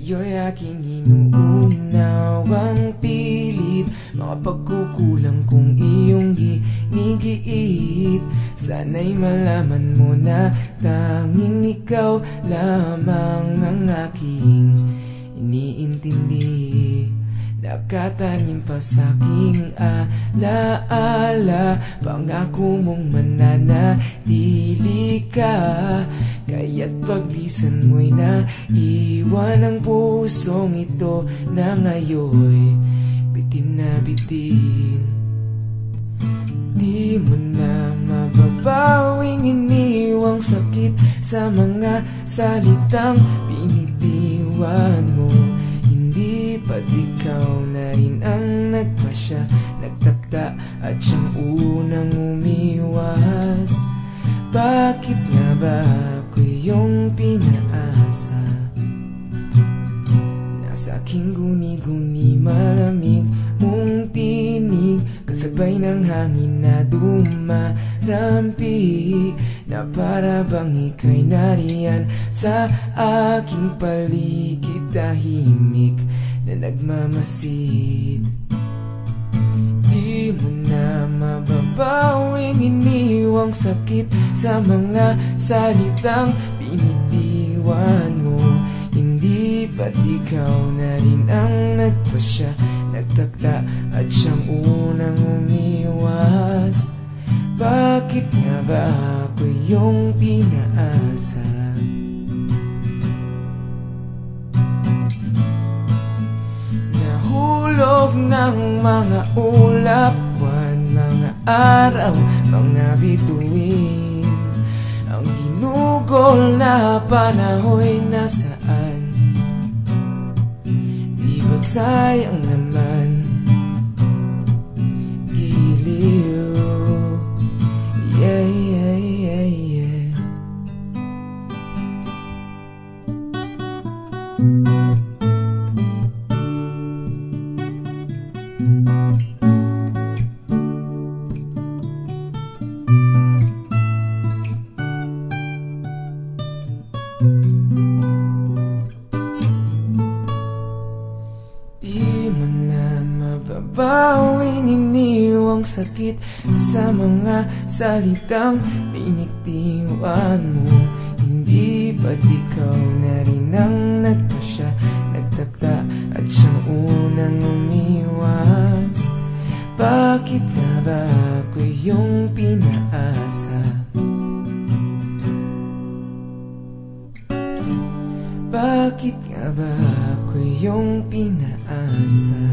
Ngayon'y aking inuunawang pilit mga pagkukulang kong iyong ginigiit. Sana'y malaman mo na tanging ikaw lamang ang aking iniintindi. Nakatanim pa sa'king alaala, pangako mong mananatili ka. Kaya't paglisan mo'y naiwan ang pusong ito na ngayoy bitin na bitin. Di mo na mababawing iniwang sakit sa mga salitang binitiwan mo. Hindi ba't ikaw na rin ang nagpasya, nagtakda at siyang unang umiwas? Bakit nga ba ako iyong pinaasa? Nasa aking guni-guni malamig mong tinig, kasabay ng hangin na dumarampi, na para bang ika'y nariyan sa aking paligid, tahimik na nagmamasid. Di mo na mababawing iniwang sakit sa mga salitang binitiwan mo. Hindi ba't ikaw na rin ang nagpasya, nagtakda at siyang unang umiwas? Bakit nga ba ako iyong pinaasa? Nahulog ng mga ulap, buwan, mga araw, mga bituin. Ang ginugol na panahoy nasaan? Di ba't sayang naman? Giliw. Yeah, yeah, yeah, yeah. Di mo na mababawing iniwang sakit sa mga salitang binitiwan mo. Hindi ba't ikaw na rin ang nagpasya, nagtakda at siyang unang umiwas? Bakit nga ba ako iyong pinaasa? Bakit nga ba ako iyong pinaasa?